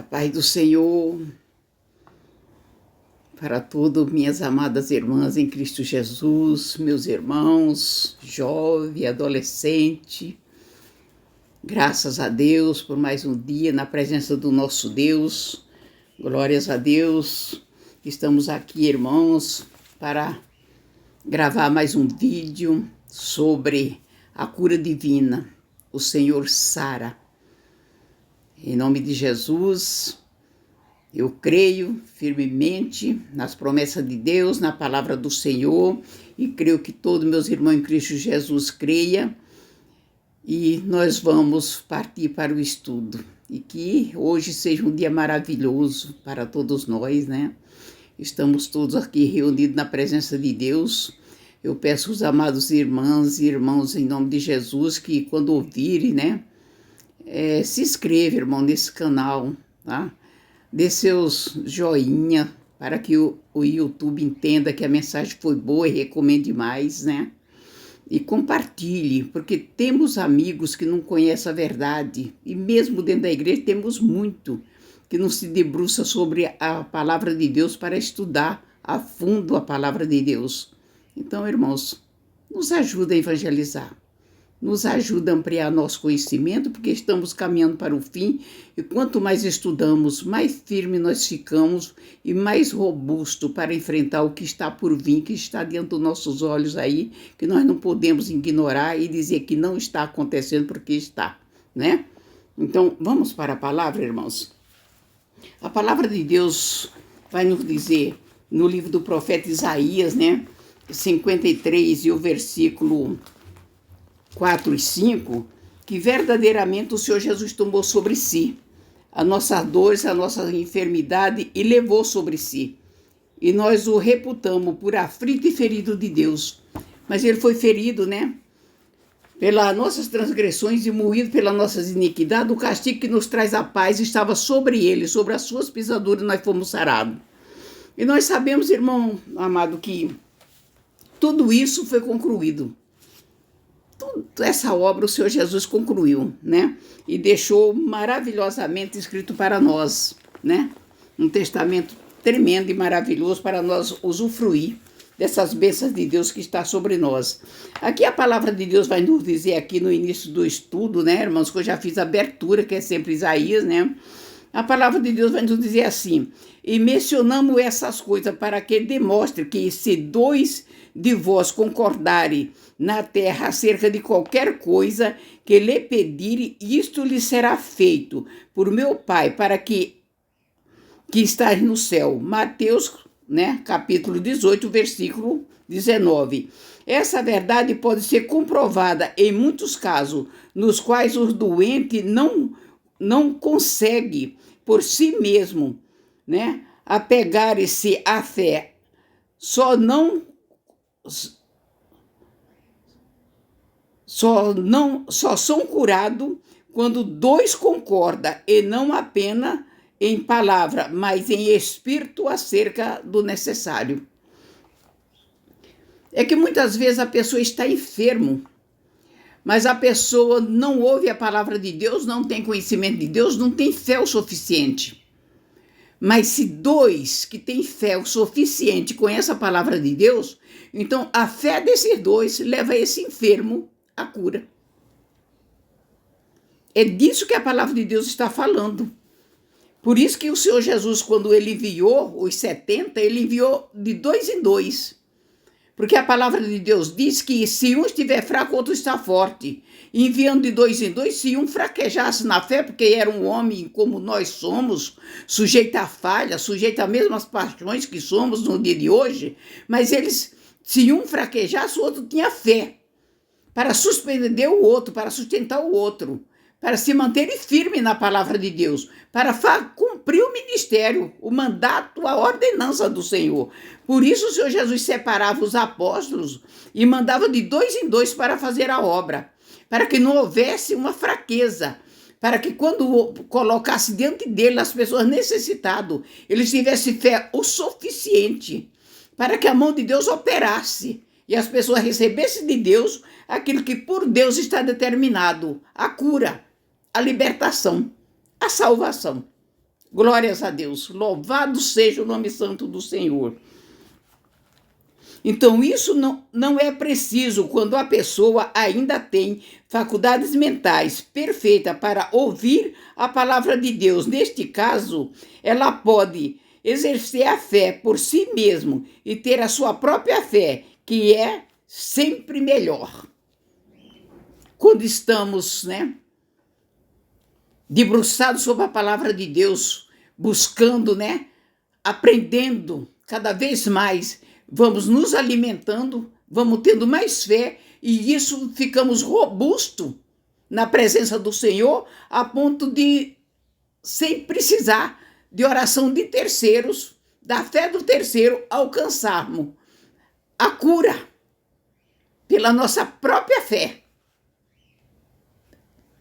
A paz do Senhor para todas minhas amadas irmãs em Cristo Jesus, meus irmãos, jovem, adolescente. Graças a Deus por mais um dia na presença do nosso Deus. Glórias a Deus. Estamos aqui, irmãos, para gravar mais um vídeo sobre a cura divina. O Senhor sara. Em nome de Jesus, eu creio firmemente nas promessas de Deus, na palavra do Senhor, e creio que todos meus irmãos em Cristo Jesus creiam. E nós vamos partir para o estudo. E que hoje seja um dia maravilhoso para todos nós, né? Estamos todos aqui reunidos na presença de Deus. Eu peço aos amados irmãs e irmãos em nome de Jesus que quando ouvirem, né? Se inscreva, irmão, nesse canal, tá? Dê seus joinha para que o YouTube entenda que a mensagem foi boa e recomende mais, né? E compartilhe, porque temos amigos que não conhecem a verdade. E mesmo dentro da igreja temos muito que não se debruça sobre a palavra de Deus para estudar a fundo a palavra de Deus. Então, irmãos, nos ajuda a evangelizar. Nos ajuda a ampliar nosso conhecimento, porque estamos caminhando para o fim, e quanto mais estudamos, mais firme nós ficamos e mais robusto para enfrentar o que está por vir, que está diante dos nossos olhos aí, que nós não podemos ignorar e dizer que não está acontecendo porque está, né? Então, vamos para a palavra, irmãos. A palavra de Deus vai nos dizer, no livro do profeta Isaías, né? 53 e o versículo 4 e 5, que verdadeiramente o Senhor Jesus tomou sobre si as nossas dores, a nossa enfermidade e levou sobre si. E nós o reputamos por aflito e ferido de Deus. Mas ele foi ferido, né? Pelas nossas transgressões e moído pelas nossas iniquidades, o castigo que nos traz a paz estava sobre ele, sobre as suas pisaduras nós fomos sarados. E nós sabemos, irmão amado, que tudo isso foi concluído. Toda essa obra o Senhor Jesus concluiu, né? E deixou maravilhosamente escrito para nós, né? Um testamento tremendo e maravilhoso para nós usufruir dessas bênçãos de Deus que está sobre nós. Aqui a palavra de Deus vai nos dizer aqui no início do estudo, né, irmãos, que eu já fiz a abertura, que é sempre Isaías, né? A palavra de Deus vai nos dizer assim: e mencionamos essas coisas para que demonstre que se dois de vós concordarem na terra acerca de qualquer coisa que lhe pedirem, isto lhe será feito por meu Pai, para que está no céu. Mateus, né, capítulo 18, versículo 19. Essa verdade pode ser comprovada em muitos casos, nos quais os doentes não conseguem por si mesmo, né, apegarem-se à fé. Só são curados quando dois concordam, e não apenas em palavra, mas em espírito acerca do necessário. É que muitas vezes a pessoa está enferma, mas a pessoa não ouve a palavra de Deus, não tem conhecimento de Deus, não tem fé o suficiente. Mas se dois que têm fé o suficiente conhecem a palavra de Deus, então a fé desses dois leva esse enfermo à cura. É disso que a palavra de Deus está falando. Por isso que o Senhor Jesus, quando ele enviou os 70, ele enviou de 2 em 2. Porque a palavra de Deus diz que se um estiver fraco, outro está forte. Enviando de 2 em 2, se um fraquejasse na fé, porque era um homem como nós somos, sujeito a falha, sujeito às mesmas paixões que somos no dia de hoje, mas se um fraquejasse, o outro tinha fé para suspender o outro, para sustentar o outro, para se manter firme na palavra de Deus, para cumprir o ministério, o mandato, a ordenança do Senhor. Por isso o Senhor Jesus separava os apóstolos e mandava de 2 em 2 para fazer a obra, para que não houvesse uma fraqueza, para que quando colocasse diante dele as pessoas necessitadas, eles tivessem fé o suficiente para que a mão de Deus operasse e as pessoas recebessem de Deus aquilo que por Deus está determinado, a cura, a libertação, a salvação. Glórias a Deus. Louvado seja o nome santo do Senhor. Então, isso não é preciso quando a pessoa ainda tem faculdades mentais perfeitas para ouvir a palavra de Deus. Neste caso, ela pode exercer a fé por si mesmo e ter a sua própria fé, que é sempre melhor. Quando estamos, debruçados sobre a palavra de Deus, buscando, aprendendo cada vez mais, vamos nos alimentando, vamos tendo mais fé, e isso ficamos robustos na presença do Senhor, a ponto de, sem precisar de oração de terceiros, da fé do terceiro, alcançarmos a cura pela nossa própria fé.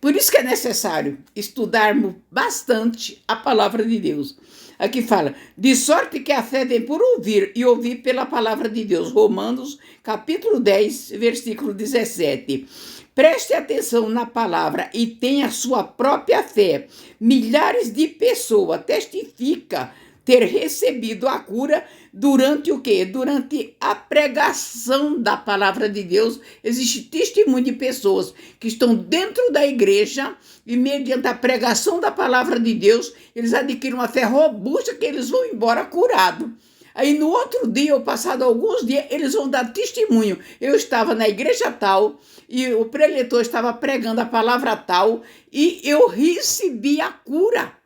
Por isso que é necessário estudarmos bastante a palavra de Deus. Aqui fala, de sorte que a fé vem por ouvir e ouvir pela palavra de Deus. Romanos, capítulo 10, versículo 17. Preste atenção na palavra e tenha sua própria fé. Milhares de pessoas testificam ter recebido a cura durante o quê? Durante a pregação da palavra de Deus. Existe testemunho de pessoas que estão dentro da igreja e, mediante a pregação da palavra de Deus, eles adquirem uma fé robusta que eles vão embora curados. Aí no outro dia, ou passado alguns dias, eles vão dar testemunho. Eu estava na igreja tal e o preletor estava pregando a palavra tal e eu recebi a cura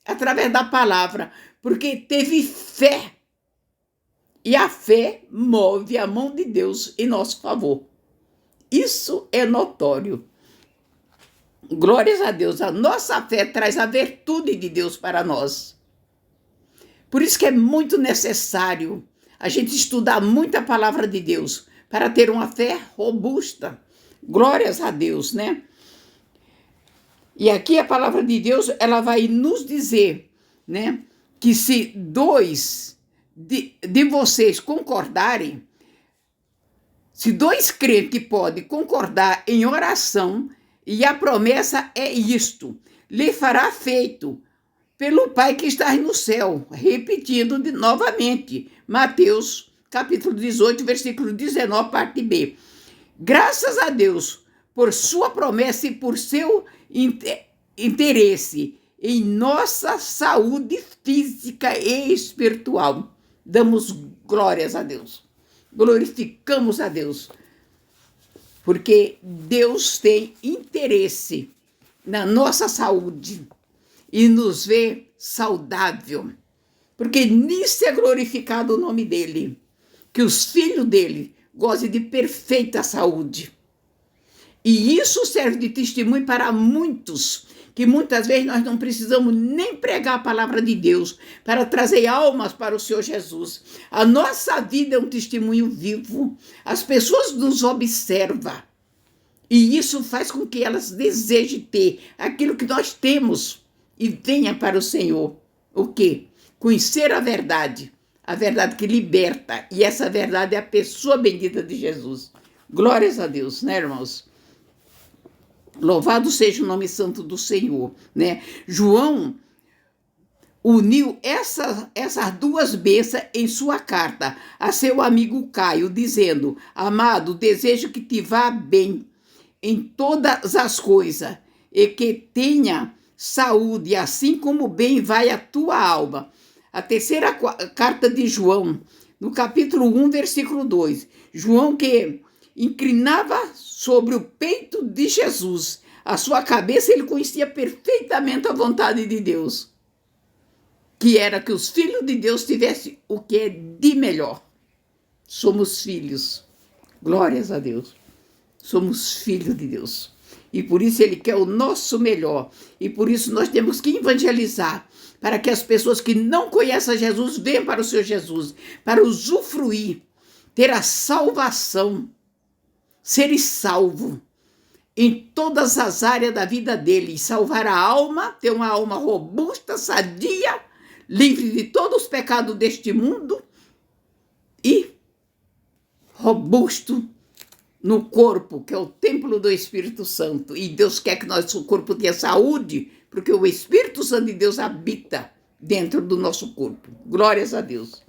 através da palavra, porque teve fé. E a fé move a mão de Deus em nosso favor. Isso é notório. Glórias a Deus. A nossa fé traz a virtude de Deus para nós. Por isso que é muito necessário a gente estudar muito a palavra de Deus para ter uma fé robusta. Glórias a Deus, E aqui a palavra de Deus, ela vai nos dizer, que se dois de vocês concordarem, se dois crentes podem concordar em oração, e a promessa é isto, lhe fará feito pelo Pai que está no céu, repetindo novamente, Mateus, capítulo 18, versículo 19, parte B. Graças a Deus por sua promessa e por seu interesse em nossa saúde física e espiritual. Damos glórias a Deus. Glorificamos a Deus. Porque Deus tem interesse na nossa saúde e nos vê saudável. Porque nisso é glorificado o nome dele. Que os filhos dele gozem de perfeita saúde. E isso serve de testemunho para muitos, que muitas vezes nós não precisamos nem pregar a palavra de Deus para trazer almas para o Senhor Jesus. A nossa vida é um testemunho vivo. As pessoas nos observam. E isso faz com que elas desejem ter aquilo que nós temos e venha para o Senhor. O quê? Conhecer a verdade que liberta. E essa verdade é a pessoa bendita de Jesus. Glórias a Deus, irmãos? Louvado seja o nome santo do Senhor, João uniu essas duas bênçãos em sua carta a seu amigo Caio, dizendo, amado, desejo que te vá bem em todas as coisas e que tenha saúde, assim como bem vai a tua alma. A terceira carta de João, no capítulo 1, versículo 2. João que inclinava sobre o peito de Jesus, a sua cabeça, ele conhecia perfeitamente a vontade de Deus, que era que os filhos de Deus tivessem o que é de melhor. Somos filhos, glórias a Deus, somos filhos de Deus, e por isso ele quer o nosso melhor, e por isso nós temos que evangelizar, para que as pessoas que não conhecem Jesus venham para o Senhor Jesus, para usufruir, ter a salvação, ser salvo em todas as áreas da vida dele, salvar a alma, ter uma alma robusta, sadia, livre de todos os pecados deste mundo e robusto no corpo, que é o templo do Espírito Santo. E Deus quer que nosso corpo tenha saúde, porque o Espírito Santo de Deus habita dentro do nosso corpo. Glórias a Deus.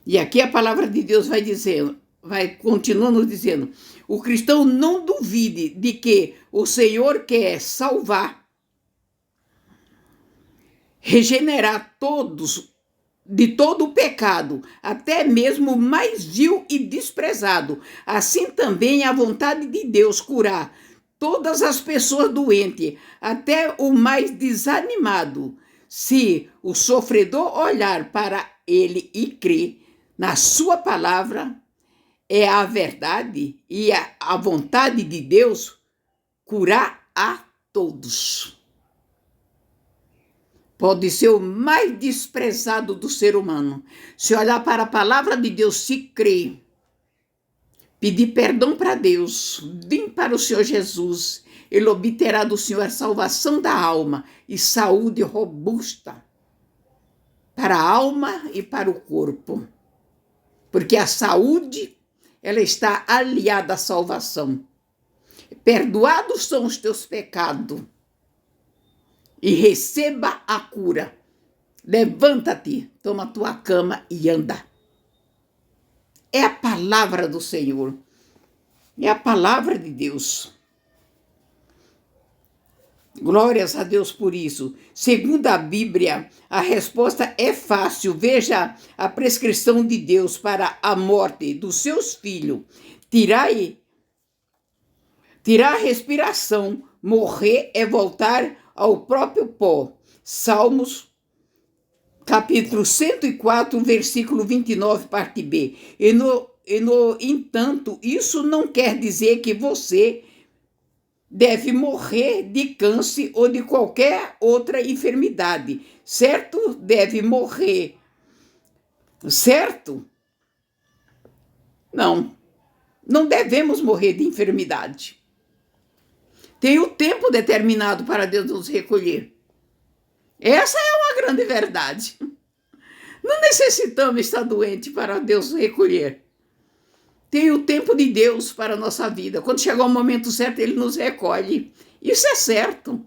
E aqui a palavra de Deus vai continuando dizendo: o cristão não duvide de que o Senhor quer salvar, regenerar todos de todo o pecado, até mesmo o mais vil e desprezado. Assim também a vontade de Deus curar todas as pessoas doentes, até o mais desanimado. Se o sofredor olhar para ele e crer na sua palavra, é a verdade e a vontade de Deus curar a todos. Pode ser o mais desprezado do ser humano. Se olhar para a palavra de Deus, se crer, pedir perdão para Deus, vir para o Senhor Jesus, ele obterá do Senhor a salvação da alma e saúde robusta para a alma e para o corpo. Porque a saúde, ela está aliada à salvação. Perdoados são os teus pecados e receba a cura. Levanta-te, toma a tua cama e anda. É a palavra do Senhor. É a palavra de Deus. Glórias a Deus por isso. Segundo a Bíblia, a resposta é fácil. Veja a prescrição de Deus para a morte dos seus filhos. Tirar a respiração. Morrer é voltar ao próprio pó. Salmos, capítulo 104, versículo 29, parte B. No entanto, isso não quer dizer que você deve morrer de câncer ou de qualquer outra enfermidade, certo? Deve morrer, certo? Não devemos morrer de enfermidade. Tem o tempo determinado para Deus nos recolher. Essa é uma grande verdade. Não necessitamos estar doente para Deus recolher. Tem o tempo de Deus para a nossa vida. Quando chegar o momento certo, Ele nos recolhe. Isso é certo.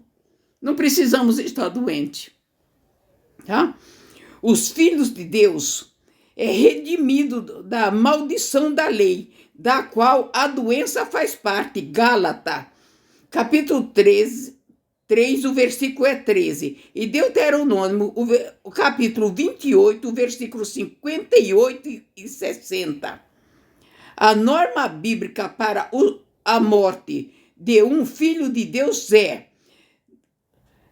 Não precisamos estar doentes. Tá? Os filhos de Deus é redimido da maldição da lei, da qual a doença faz parte. Gálatas, capítulo 3, o versículo é 13. E Deuteronômio, o capítulo 28, versículos 58 e 60. A norma bíblica para a morte de um filho de Deus é: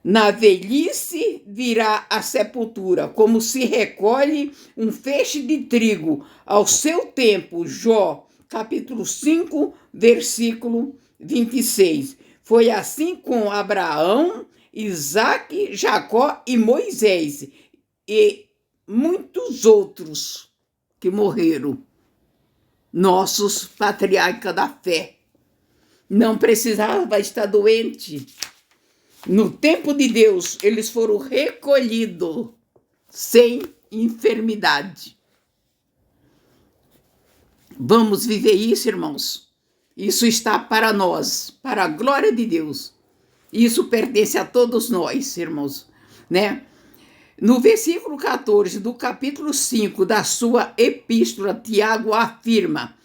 na velhice virá a sepultura, como se recolhe um feixe de trigo ao seu tempo. Jó, capítulo 5, versículo 26. Foi assim com Abraão, Isaque, Jacó e Moisés e muitos outros que morreram. Nossos patriarcas da fé. Não precisava estar doente. No tempo de Deus, eles foram recolhidos sem enfermidade. Vamos viver isso, irmãos. Isso está para nós, para a glória de Deus. Isso pertence a todos nós, irmãos, né? No versículo 14 do capítulo 5 da sua epístola, Tiago afirma: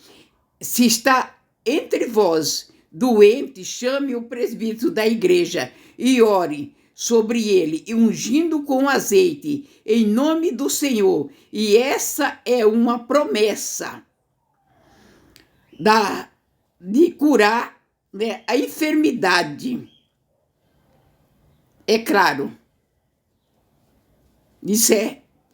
se está entre vós doente, chame o presbítero da igreja e ore sobre ele, e ungindo com azeite, em nome do Senhor. E essa é uma promessa de curar, né, a enfermidade. É claro. Isso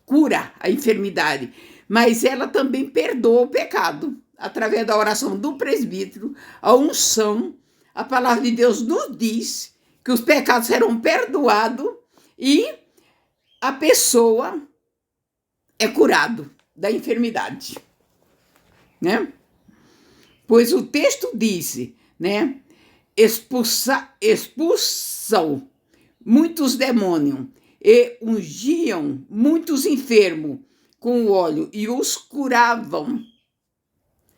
cura a enfermidade, mas ela também perdoa o pecado, através da oração do presbítero, a unção. A palavra de Deus nos diz que os pecados serão perdoados e a pessoa é curada da enfermidade, né? Pois o texto diz, né, expulsam muitos demônios e ungiam muitos enfermos com o óleo e os curavam.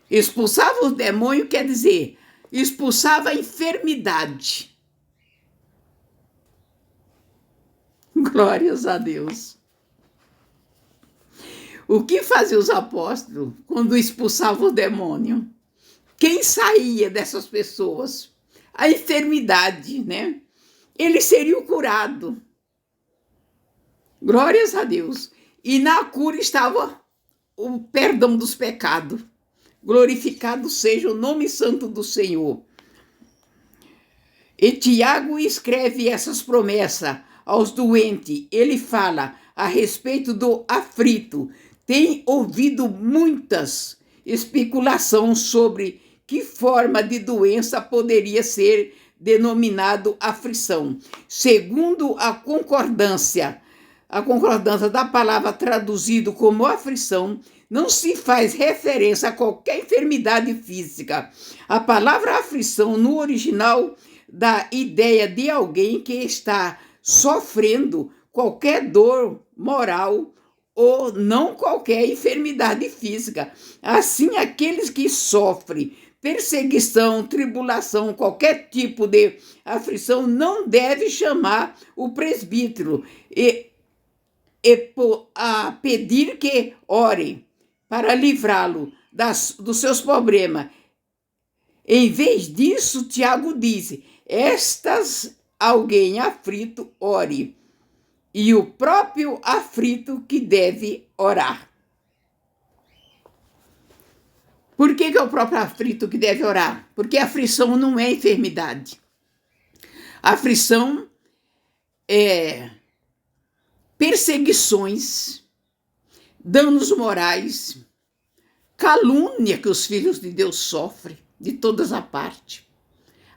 Expulsava os demônios, quer dizer, expulsava a enfermidade. Glórias a Deus. O que faziam os apóstolos quando expulsavam o demônio? Quem saía dessas pessoas? A enfermidade, né? Ele seria curado. Glórias a Deus. E na cura estava o perdão dos pecados. Glorificado seja o nome santo do Senhor. E Tiago escreve essas promessas aos doentes. Ele fala a respeito do aflito. Tem ouvido muitas especulações sobre que forma de doença poderia ser denominado aflição. Segundo a concordância da palavra traduzido como aflição, não se faz referência a qualquer enfermidade física. A palavra aflição, no original, dá ideia de alguém que está sofrendo qualquer dor moral ou não qualquer enfermidade física. Assim, aqueles que sofrem perseguição, tribulação, qualquer tipo de aflição, não deve chamar o presbítero a pedir que ore para livrá-lo dos seus problemas. Em vez disso, Tiago diz: estas alguém aflito ore, e o próprio aflito que deve orar. Por que é o próprio aflito que deve orar? Porque a aflição não é enfermidade. A aflição é perseguições, danos morais, calúnia que os filhos de Deus sofrem de todas as partes,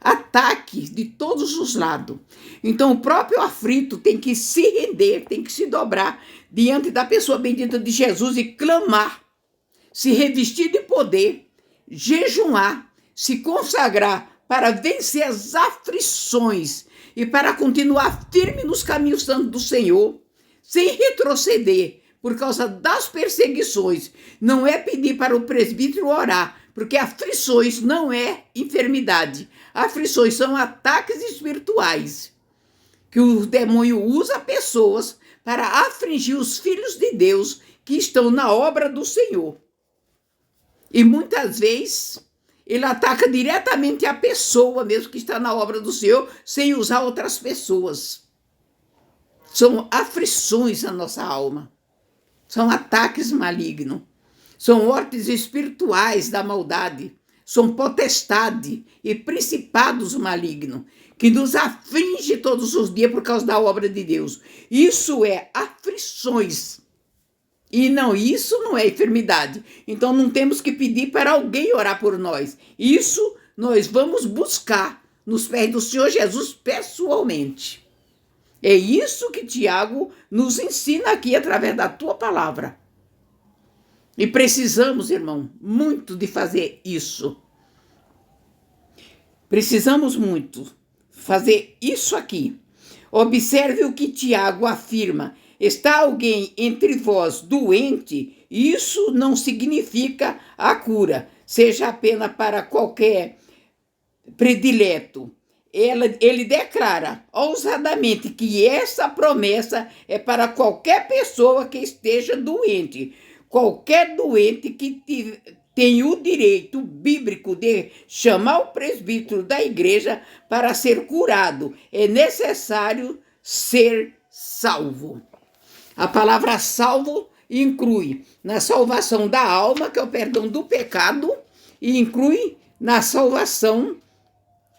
ataque de todos os lados. Então o próprio aflito tem que se render, tem que se dobrar diante da pessoa bendita de Jesus e clamar, se revestir de poder, jejuar, se consagrar para vencer as aflições e para continuar firme nos caminhos santos do Senhor, sem retroceder por causa das perseguições. Não é pedir para o presbítero orar, porque aflições não é enfermidade. Aflições são ataques espirituais que o demônio usa pessoas para afligir os filhos de Deus que estão na obra do Senhor. E muitas vezes ele ataca diretamente a pessoa mesmo que está na obra do Senhor, sem usar outras pessoas. São aflições na nossa alma. São ataques malignos. São hortes espirituais da maldade. São potestade e principados malignos que nos aflige todos os dias por causa da obra de Deus. Isso é aflições. E não, isso não é enfermidade. Então não temos que pedir para alguém orar por nós. Isso nós vamos buscar nos pés do Senhor Jesus pessoalmente. É isso que Tiago nos ensina aqui através da tua palavra. E precisamos, irmão, muito de fazer isso. Precisamos muito fazer isso aqui. Observe o que Tiago afirma. Está alguém entre vós doente? Isso não significa a cura, seja apenas para qualquer predileto. Ele declara ousadamente que essa promessa é para qualquer pessoa que esteja doente. Qualquer doente que tem o direito bíblico de chamar o presbítero da igreja para ser curado. É necessário ser salvo. A palavra salvo inclui na salvação da alma, que é o perdão do pecado, e inclui na salvação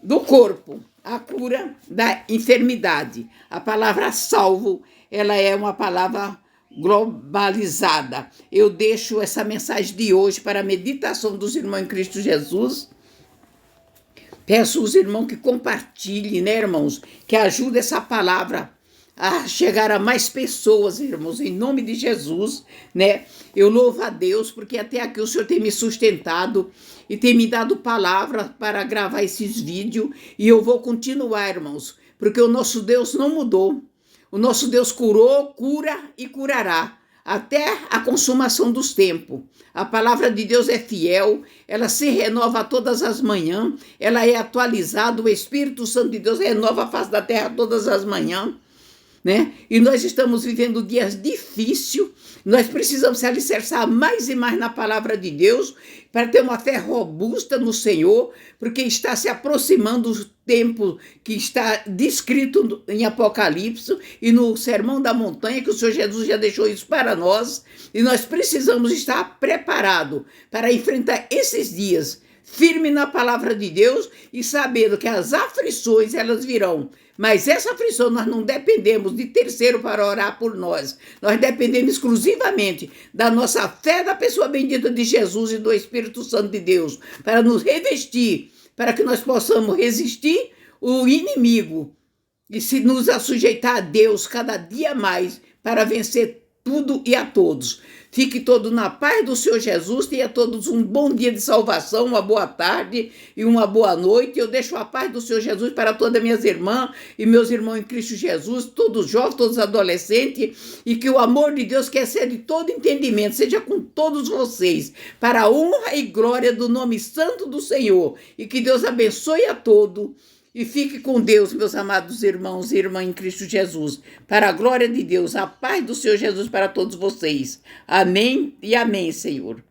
do corpo, a cura da enfermidade. A palavra salvo, ela é uma palavra globalizada. Eu deixo essa mensagem de hoje para a meditação dos irmãos em Cristo Jesus. Peço aos irmãos que compartilhem, né, irmãos? Que ajude essa palavra a chegar a mais pessoas, irmãos, em nome de Jesus, né? Eu louvo a Deus, porque até aqui o Senhor tem me sustentado e tem me dado palavra para gravar esses vídeos, e eu vou continuar, irmãos, porque o nosso Deus não mudou. O nosso Deus curou, cura e curará, até a consumação dos tempos. A palavra de Deus é fiel, ela se renova todas as manhãs, ela é atualizada, o Espírito Santo de Deus renova a face da terra todas as manhãs. né? E nós estamos vivendo dias difíceis, nós precisamos se alicerçar mais e mais na palavra de Deus para ter uma fé robusta no Senhor, porque está se aproximando o tempo que está descrito em Apocalipse e no Sermão da Montanha, que o Senhor Jesus já deixou isso para nós, e nós precisamos estar preparados para enfrentar esses dias, firme na palavra de Deus e sabendo que as aflições elas virão. Mas essa aflição nós não dependemos de terceiro para orar por nós. Nós dependemos exclusivamente da nossa fé da pessoa bendita de Jesus e do Espírito Santo de Deus, para nos revestir, para que nós possamos resistir o inimigo e se nos assujeitar a Deus cada dia mais para vencer tudo e a todos. Fique todo na paz do Senhor Jesus, tenha todos um bom dia de salvação, uma boa tarde e uma boa noite. Eu deixo a paz do Senhor Jesus para todas minhas irmãs e meus irmãos em Cristo Jesus, todos jovens, todos adolescentes, e que o amor de Deus, que excede todo entendimento, seja com todos vocês, para a honra e glória do nome santo do Senhor, e que Deus abençoe a todos. E fique com Deus, meus amados irmãos e irmãs em Cristo Jesus. Para a glória de Deus, a paz do Senhor Jesus para todos vocês. Amém e amém, Senhor.